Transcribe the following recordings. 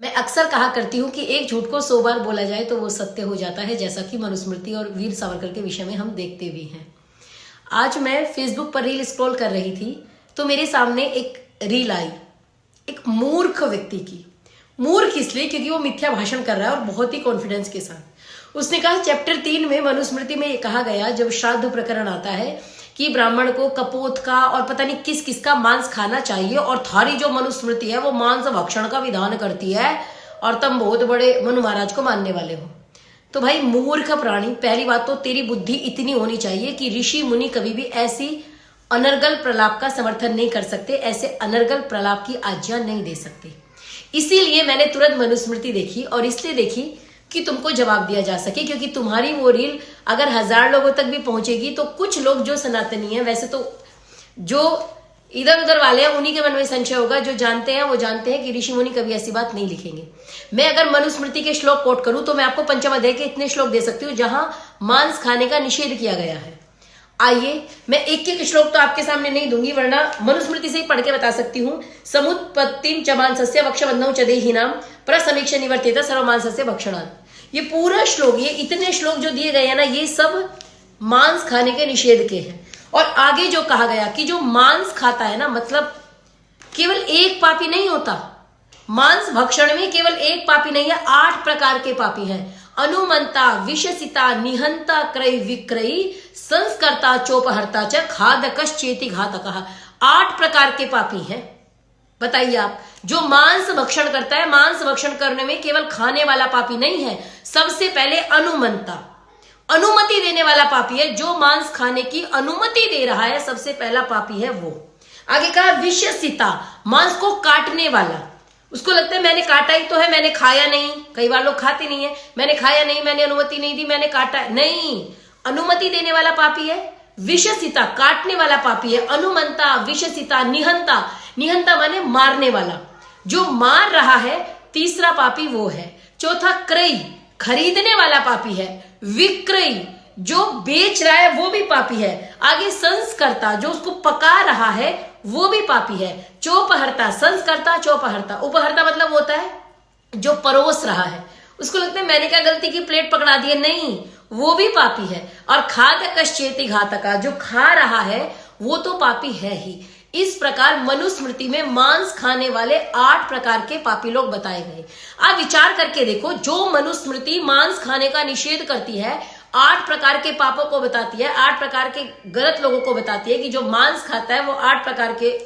मैं अक्सर कहा करती हूँ कि एक झूठ को 100 बार बोला जाए तो वो सत्य हो जाता है, जैसा कि मनुस्मृति और वीर सावरकर के विषय में हम देखते भी हैं। आज मैं फेसबुक पर रील स्क्रॉल कर रही थी तो मेरे सामने एक रील आई एक मूर्ख व्यक्ति की। मूर्ख इसलिए क्योंकि वो मिथ्या भाषण कर रहा है और बहुत ही कॉन्फिडेंस के साथ। उसने कहा चैप्टर 3 में मनुस्मृति में ये कहा गया, जब श्राद्ध प्रकरण आता है कि ब्राह्मण को कपोत का और पता नहीं किस किस का मांस खाना चाहिए, और थारी जो मनुस्मृति है वो मांस भक्षण का विधान करती है, और तुम बहुत बड़े मनु महाराज को मानने वाले हो। तो भाई मूर्ख प्राणी, पहली बात तो तेरी बुद्धि इतनी होनी चाहिए कि ऋषि मुनि कभी भी ऐसी अनर्गल प्रलाप का समर्थन नहीं कर सकते, ऐसे अनर्गल प्रलाप की आज्ञा नहीं दे सकते। इसीलिए मैंने तुरंत मनुस्मृति देखी, और इसलिए देखी कि तुमको जवाब दिया जा सके, क्योंकि तुम्हारी वो रील अगर 1000 लोगों तक भी पहुंचेगी तो कुछ लोग जो सनातनी हैं, वैसे तो जो इधर उधर वाले हैं उन्हीं के मन में संशय होगा, जो जानते हैं वो जानते हैं कि ऋषि मुनि कभी ऐसी बात नहीं लिखेंगे। मैं अगर मनुस्मृति के श्लोक कोट करूं तो मैं आपको पंचम अध्याय के इतने श्लोक दे सकती हूँ जहां मांस खाने का निषेध किया गया है। आइए, मैं एक एक श्लोक तो आपके सामने नहीं दूंगी, वरना मनुस्मृति से ही पढ़ के बता सकती हूँ। समुत्पत्तिं च मांसस्य वक्षबन्धं च देहिनां प्रसमीक्ष निवर्तेत सर्वमांसस्य भक्षणात्। ये पूरा श्लोक, ये इतने श्लोक जो दिए गए हैं ना, ये सब मांस खाने के निषेध के हैं। और आगे जो कहा गया कि जो मांस खाता है ना, मतलब केवल एक पापी नहीं होता, मांस भक्षण में केवल एक पापी नहीं है, 8 प्रकार के पापी हैं। अनुमंता, विषसिता, निहंता, क्रय विक्रयी, संस्कर्ता, चोपहर्ता च खादकश्चेति घातकः। 8 प्रकार के पापी हैं। बताइए आप, जो मांस भक्षण करता है, मांस भक्षण करने में केवल खाने वाला पापी नहीं है, सबसे पहले अनुमंता, अनुमति देने वाला पापी है। जो मांस खाने की अनुमति दे रहा है, सबसे पहला पापी है वो। आगे कहा विषसिता, मांस को काटने वाला। उसको लगता है मैंने काटा ही तो है, मैंने खाया नहीं। कई बार लोग खाते नहीं है, मैंने खाया नहीं, मैंने अनुमति नहीं दी, मैंने काटा नहीं। अनुमति देने वाला पापी है विषसिता, काटने वाला पापी है। अनुमंता, विषसिता, निहंता, निहंता माने मारने वाला, जो मार रहा है, तीसरा पापी वो है। चौथा क्रय, खरीदने वाला पापी है। विक्रय, जो बेच रहा है वो भी पापी है। आगे संस्कर्ता, जो उसको पका रहा है वो भी पापी है। चोपहर्ता, संस्कर्ता, चोपहर्ता। उपहर्ता मतलब होता है जो परोस रहा है, उसको लगता है मैंने क्या गलती की, प्लेट पकड़ा दी है, नहीं, वो भी पापी है। और खादकश्चेति घातका, जो खा रहा है वो तो पापी है ही। इस प्रकार मनुस्मृति में मांस खाने वाले 8 प्रकार के पापी लोग बताए गए। आप विचार करके देखो, जो मनुस्मृति मांस खाने का निषेध करती है, 8 प्रकार के पापों को बताती है, 8 प्रकार के गलत लोगों को बताती है कि जो मांस खाता है वो 8 प्रकार के,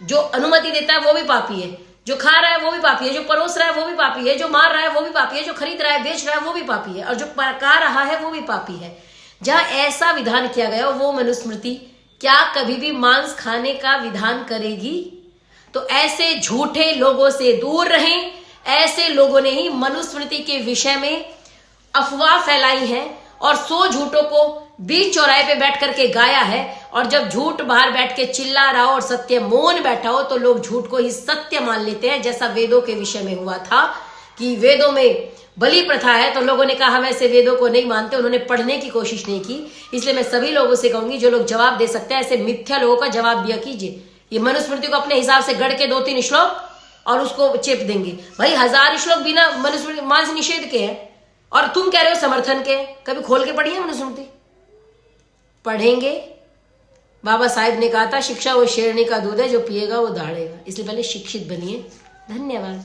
जो अनुमति देता है वो भी पापी है, जो खा रहा है वो भी पापी है, जो परोस रहा है वो भी पापी है, जो मार रहा है वो भी पापी है, जो खरीद रहा है, बेच रहा है वो भी पापी है, और जो पका रहा है वो भी पापी है। जहां ऐसा विधान किया गया वो मनुस्मृति क्या कभी भी मांस खाने का विधान करेगी? तो ऐसे झूठे लोगों से दूर रहें। ऐसे लोगों ने ही मनुस्मृति के विषय में अफवाह फैलाई है और 100 झूठों को बीच चौराहे पे बैठ करके गाया है। और जब झूठ बाहर बैठ के चिल्ला रहा हो और सत्य मौन बैठा हो, तो लोग झूठ को ही सत्य मान लेते हैं। जैसा वेदों के विषय में हुआ था कि वेदों में बलि प्रथा है, तो लोगों ने कहा हम ऐसे वेदों को नहीं मानते, उन्होंने पढ़ने की कोशिश नहीं की। इसलिए मैं सभी लोगों से कहूंगी, जो लोग जवाब दे सकते हैं, ऐसे मिथ्या लोगों का जवाब दिया कीजिए। ये मनुस्मृति को अपने हिसाब से गढ़ के 2-3 श्लोक और उसको चेप देंगे। भाई 1000 श्लोक बिना मनुस्मृति मांस निषेध के हैं, और तुम कह रहे हो समर्थन के। कभी खोल के पढ़िए मनुस्मृति? पढ़ेंगे। बाबा साहिब ने कहा था, शिक्षा वो शेरनी का दूध है, जो पिएगा वो दहाड़ेगा। इसलिए पहले शिक्षित बनिए। धन्यवाद।